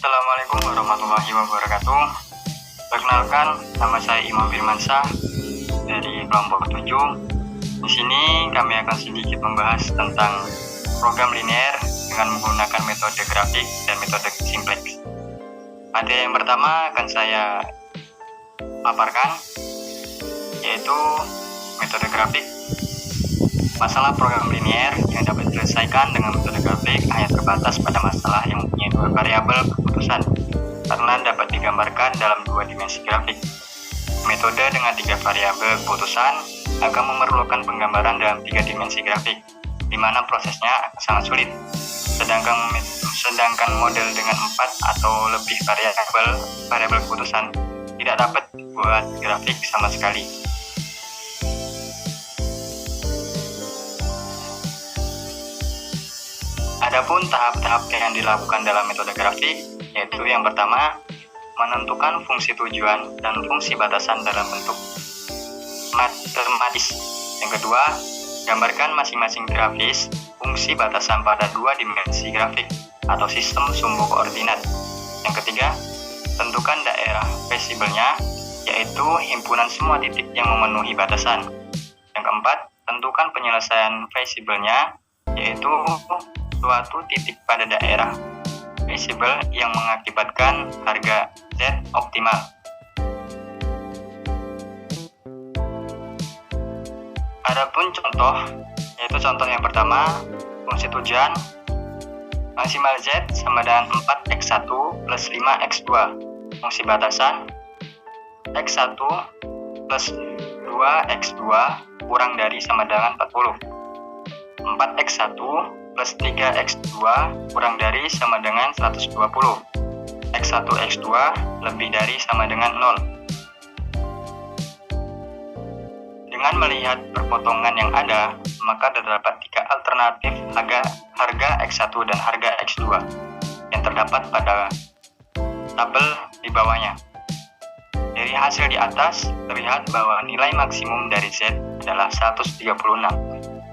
Assalamualaikum warahmatullahi wabarakatuh. Perkenalkan, nama saya Imam Firmansyah dari kelompok 7. Di sini kami akan sedikit membahas tentang program linear dengan menggunakan metode grafik dan metode simplex. Materi yang pertama akan saya paparkan, yaitu metode grafik. Masalah program linear yang dapat diselesaikan dengan metode grafik hanya terbatas pada masalah yang mempunyai dua variabel keputusan karena dapat digambarkan dalam dua dimensi grafik. Metode dengan tiga variabel keputusan akan memerlukan penggambaran dalam tiga dimensi grafik, di mana prosesnya akan sangat sulit. Sedangkan model dengan 4 atau lebih variabel keputusan tidak dapat dibuat grafik sama sekali. Adapun tahap-tahap yang dilakukan dalam metode grafik, yaitu yang pertama, menentukan fungsi tujuan dan fungsi batasan dalam bentuk matematis. Yang kedua, gambarkan masing-masing grafis fungsi batasan pada dua dimensi grafik atau sistem sumbu koordinat. Yang ketiga, tentukan daerah visible-nya, yaitu himpunan semua titik yang memenuhi batasan. Yang keempat, tentukan penyelesaian visible-nya, yaitu suatu titik pada daerah visible yang mengakibatkan harga Z optimal. Adapun contoh, yaitu contoh yang pertama, fungsi tujuan maksimal Z sama dengan 4x1 plus 5x2. Fungsi batasan x1 plus 2x2 kurang dari sama dengan 40. 4x1 plus 3x2 kurang dari sama dengan 120. X1, X2 lebih dari sama dengan 0. Dengan melihat perpotongan yang ada, maka terdapat tiga alternatif harga X1 dan harga X2 yang terdapat pada tabel di bawahnya. Dari hasil di atas, terlihat bahwa nilai maksimum dari Z adalah 136.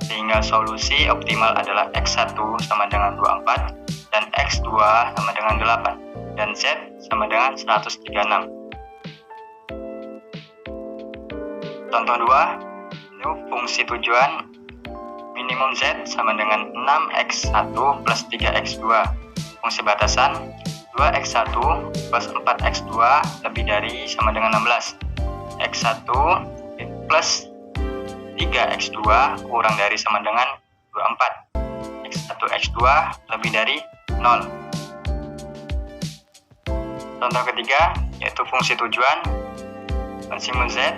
Sehingga solusi optimal adalah X1 sama dengan 24 dan X2 sama dengan 8 dan Z sama dengan 136. Contoh 2, itu fungsi tujuan minimum Z sama dengan 6x1 plus 3x2. Fungsi batasan 2x1 plus 4x2 lebih dari sama dengan 16. X1 plus 3x2 kurang dari sama dengan 24. X1, X2 lebih dari 0. Contoh ketiga, yaitu fungsi tujuan maksimum Z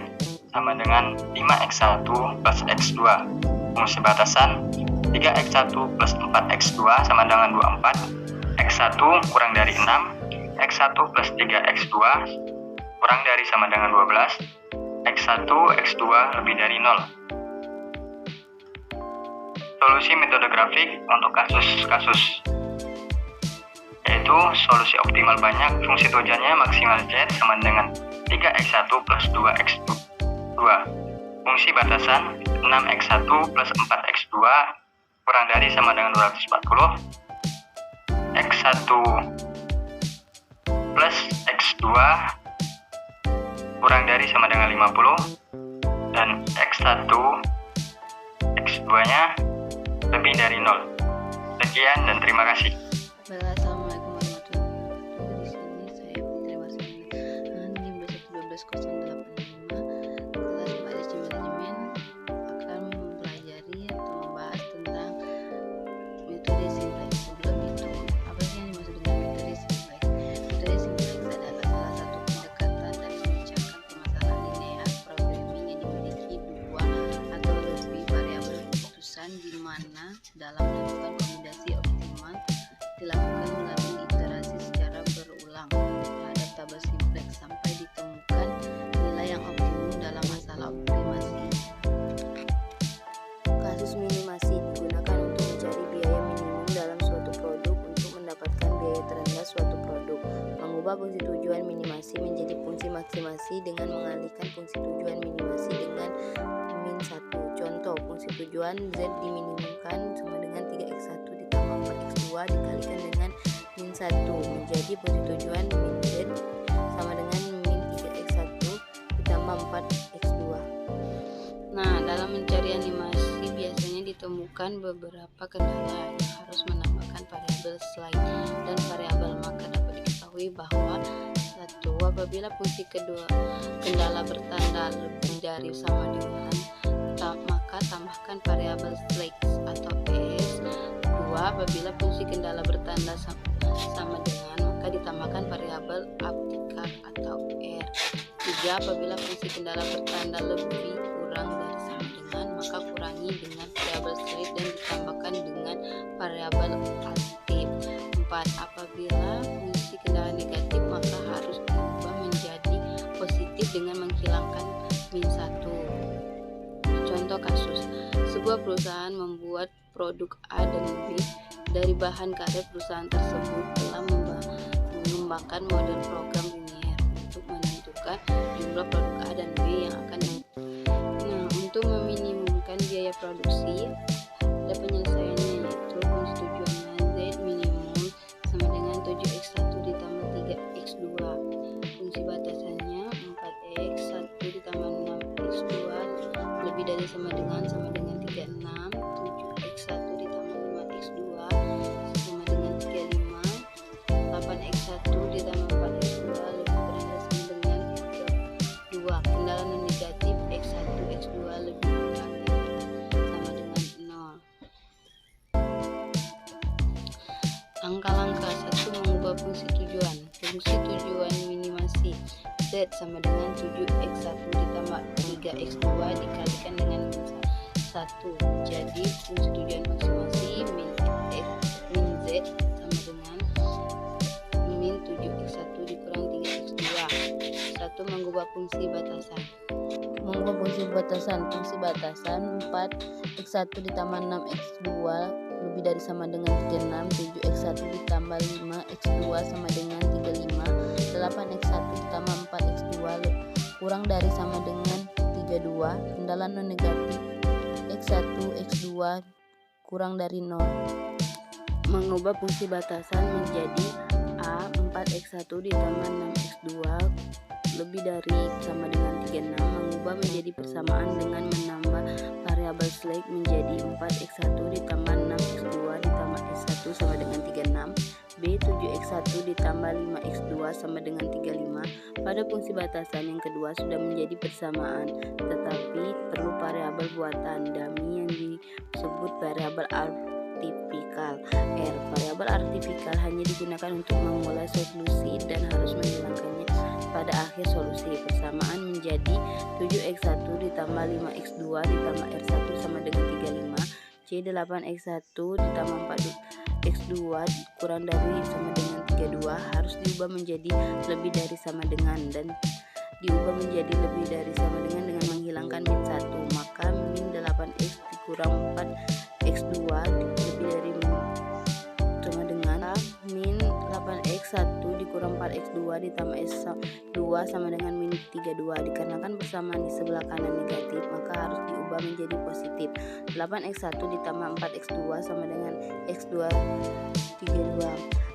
sama dengan 5x1 plus x2. Fungsi batasan 3x1 plus 4x2 sama dengan 24. X1 kurang dari 6. X1 plus 3x2 kurang dari sama dengan 12. X1, X2 lebih dari 0. Solusi metode grafik untuk kasus-kasus, yaitu solusi optimal banyak, fungsi tujuannya maksimal Z sama dengan 3x1 plus 2x2. Fungsi batasan 6x1 plus 4x2 kurang dari sama dengan 240. X1 plus x2 kurang dari sama dengan 50 dan X1 X2 nya lebih dari 0. Sekian dan terima kasih. Assalamualaikum warahmatullahi wabarakatuh. Di sini saya Putri Wasmina NIM 2120855 kelas Manajemen akan mempelajari atau membahas tentang metode simplex. Sebelum itu, apa sih yang dimaksud dengan metode simplex? Metode simplex adalah salah satu pendekatan dan memecahkan permasalahan linear programming yang dimiliki dua atau lebih variabel keputusan, di mana dalam menentukan kombinasi optimal dilakukan melalui iterasi secara berulang terhadap tabel simplex sampai ditemukan nilai yang optimum dalam masalah optimasi. Kasus minimasi digunakan untuk mencari biaya minimum dalam suatu produk untuk mendapatkan biaya terendah suatu produk. Mengubah fungsi tujuan minimasi menjadi fungsi maksimasi dengan mengalihkan fungsi tujuan minimasi dengan min 1. Contoh, fungsi tujuan Z diminimumkan sama dengan 3x1 ditambah 4x2 dikalikan dengan min min 1 menjadi posisi tujuan min z sama dengan min 3x1 ditambah 4x2. Nah, dalam mencari animasi biasanya ditemukan beberapa kendala yang harus menambahkan variabel slide dan variabel marker. Dapat diketahui bahwa satu, apabila fungsi kedua kendala bertanda lebih dari sama dengan maka tambahkan variabel slide atau s. Dua, apabila fungsi kendala bertanda sama dengan maka ditambahkan variabel optikal atau r. Tiga, apabila fungsi kendala bertanda lebih kurang dari sama dengan maka kurangi dengan variabel slide dan ditambahkan dengan variabel aktif. 4, apabila fungsi kendala negatif maka harus diubah menjadi positif dengan menghilangkan min 1. Contoh kasus, sebuah perusahaan membuat produk A dan B. Dari bahan karet, perusahaan tersebut telah mengembangkan model program linier untuk menentukan jumlah produk A dan B yang akan untuk meminimumkan biaya produksi, ada penyelesaiannya, yaitu fungsi tujuannya Z minimum sama dengan 7x1 ditambah 3x2. Fungsi batasannya 4x1 ditambah 6x2 lebih dari sama dengan 36. 7x1 ditambah 5x2 sama dengan 35. 8x1 ditambah 4x2 lebih dari sama dengan 2. Kendala non negatif x1 x2 lebih kurang sama dengan 0. Langkah-langkah 1. Mengubah fungsi tujuan. Fungsi tujuan minimasi Z sama dengan 7x1 ditambah 3x2 dikalikan dengan min 1. Jadi fungsi tujuan maksimasi min Z sama dengan min 7x1 dikurang 3x2. 1. Mengubah fungsi batasan. Mengubah fungsi batasan. Fungsi batasan 4x1 ditambah 6x2 lebih dari sama dengan 36. 7x1 ditambah 5x2 sama dengan 35. 8x1 ditambah 4x2 kurang dari sama dengan 32. Kendala non negatif x1 x2 kurang dari 0. Mengubah fungsi batasan menjadi A 4x1 ditambah 6x2 lebih dari sama dengan 36. Mengubah menjadi persamaan dengan menambah variabel slide menjadi 4x1 ditambah 6x2 ditambah x1 sama dengan 36. B 7x1 ditambah 5x2 sama dengan 35. Pada fungsi batasan yang kedua sudah menjadi persamaan, tetapi perlu variabel buatan dummy yang disebut variabel artifikal R. Variabel artifikal hanya digunakan untuk memulai solusi dan harus menghilangkannya pada akhir solusi. Persamaan menjadi 7x1 ditambah 5x2 ditambah r1 sama dengan 35. C 8x1 ditambah 4x2 kurang dari sama dengan 32 harus diubah menjadi lebih dari sama dengan dan diubah menjadi lebih dari sama dengan menghilangkan min 1. Maka min 8x dikurang 4x2 lebih dari sama dengan min 8x1 dikurang 4x2 ditambah s2 sama dengan min 32. Dikarenakan persamaan di sebelah kanan negatif maka harus diubah menjadi positif. 8x1 ditambah 4x2 sama dengan x2 32.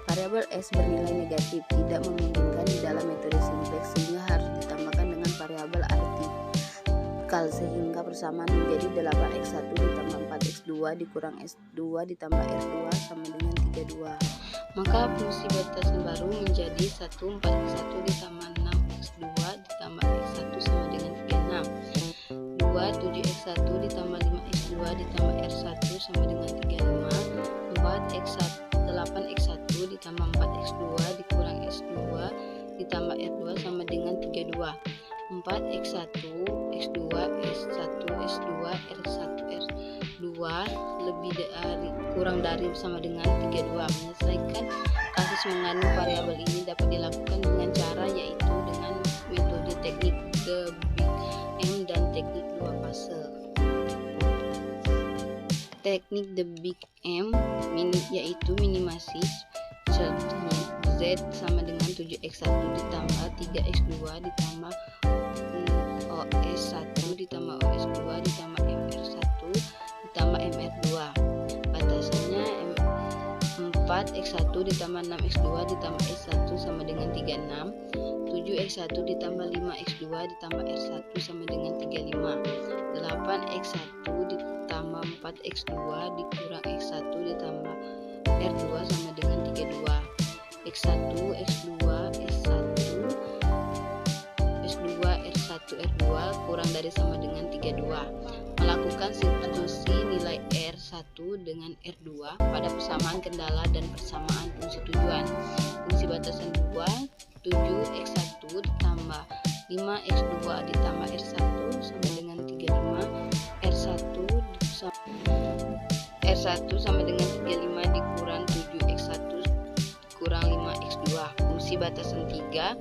Variabel s bernilai negatif tidak memungkinkan di dalam metode simpleks sehingga harus ditambahkan dengan variabel artifikal sehingga persamaan menjadi 8x1 ditambah 4x2 dikurang s2 ditambah r2 sama dengan 32. Maka fungsi batasan baru menjadi 1 4x1 ditambah 6x2 ditambah x1 sama dengan 36. 2 7x1 ditambah 5x2 ditambah r1 sama dengan 35. 4 8x1 ditambah 4x2 dikurang s2 ditambah r2 sama dengan 32. 4x1 x2 s1 s2 r1 r2 lebih dari kurang dari sama dengan 32. Menyelesaikan kasus mengandung variabel ini dapat dilakukan dengan cara yaitu dengan metode teknik The Big M dan teknik 2 fase. Teknik The Big M yaitu minimasi contohnya Z sama dengan 7x1 ditambah 3x2 ditambah OS1 ditambah OS2 ditambah MR1 ditambah MR2. Batasannya 4 4x1 ditambah 6x2 ditambah S1 sama dengan 36. 7x1 ditambah 5x2 ditambah R1 sama dengan 35. 8x1 ditambah 4x2 dikurang x1 ditambah R2 sama dengan 32. X1, X2, S1, S2, R1, R2 kurang dari sama dengan 32. Melakukan substitusi nilai R1 dengan R2 pada persamaan kendala dan persamaan fungsi tujuan. Fungsi batasan 2, 7x1 ditambah 5x2 ditambah R1 sama dengan 35. R1 sama dengan 35 dikurang 7x1 kurang 5x2. Fungsi batasan 3,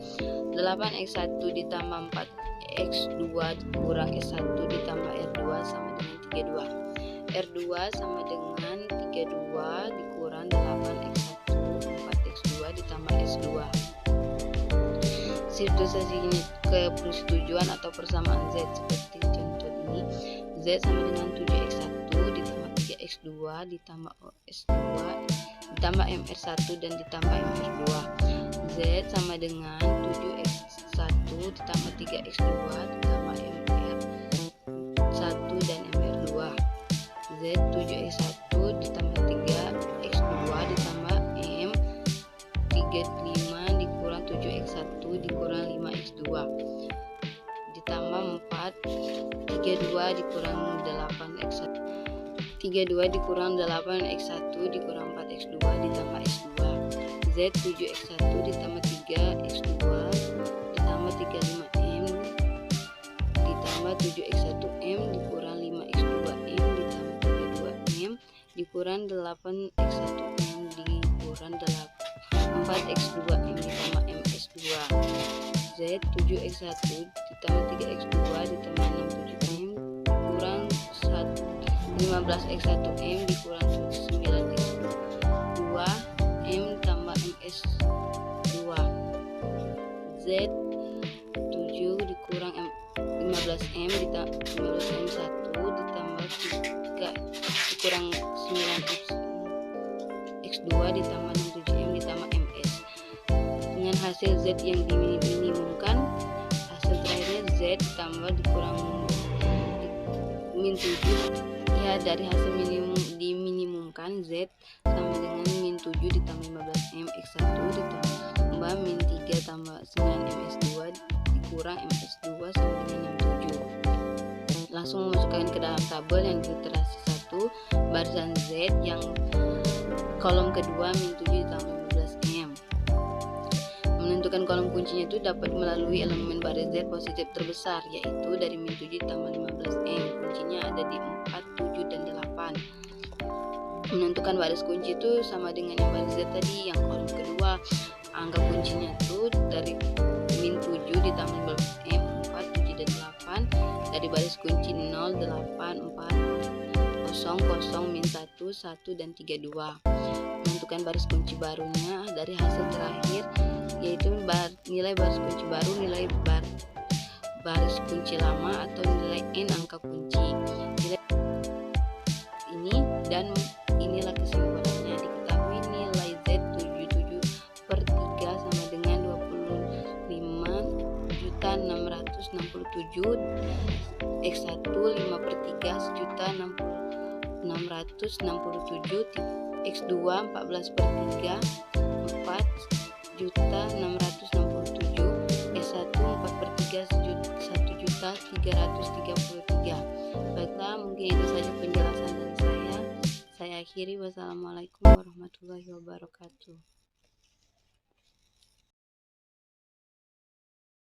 8x1 ditambah 4x2 kurang S1 ditambah R2 sama dengan 32. R2 sama dengan 32 dikurang 8x1 4x2 ditambah S2. Substitusi ke fungsi tujuan atau persamaan Z seperti contoh ini. Z sama dengan 7x1 ditambah 3x2 ditambah S2 ditambah MR1 dan ditambah MR2. Z sama dengan 7x1 ditambah 3x2 ditambah MR1 dan MR2. Z 7x1 ditambah 3x2 ditambah M35 dikurang 7x1 dikurang 5x2 ditambah 4 32 dikurang 8x1 32 dikurang 8x1 dikurang 4x2 ditambah S2. Z 7x1 ditambah 3x2 ditambah 35M ditambah 7x1M dikurang 5x2M ditambah 32M dikurang 8x1M dikurang 4x2M ditambah MS2. Z 7x1 ditambah 3x2 ditambah 67M dikurang 15x1M dikurang 9x2 M tambah MS2. Z 7 dikurang 15M ditambah 15M1 ditambah 3 dikurang 9x2 ditambah 67M ditambah MS. Dengan hasil Z yang diminimumkan, hasil terakhirnya Z ditambah dikurang min 7. Ya, dari hasil diminimumkan Z sama dengan min 7 ditambah 15M X1 ditambah min 3 tambah 9 MS2 dikurang MS2 sama dengan yang 7. Langsung memasukkan ke dalam tabel yang di literasi 1 barisan Z yang kolom kedua min 7 ditambah 15M. Menentukan kolom kuncinya itu dapat melalui elemen baris Z positif terbesar, yaitu dari min 7 ditambah 15M. Kuncinya ada di 4, 7, dan 8. Menentukan baris kunci itu sama dengan yang baris Z tadi, yang kolom kedua. Angka kuncinya itu dari min 7 ditambah 15M, 4, 7, dan 8. Dari baris kunci 0, 8, 4, 0, 0, min 1, 1, dan 32. Menentukan baris kunci barunya dari hasil terakhir, yaitu nilai baris kunci baru, nilai baris kunci lama, atau nilai n angka kunci. Nilai ini dan inilah kesimpulannya. Diketahui nilai Z 77/3 sama dengan 25.667, X1 5/3 1.667, X2 14/3 4.667, S1 4/3 1.333. Baiklah, mungkin itu saja penjelasan dari saya. Saya akhiri. Wassalamualaikum warahmatullahi wabarakatuh.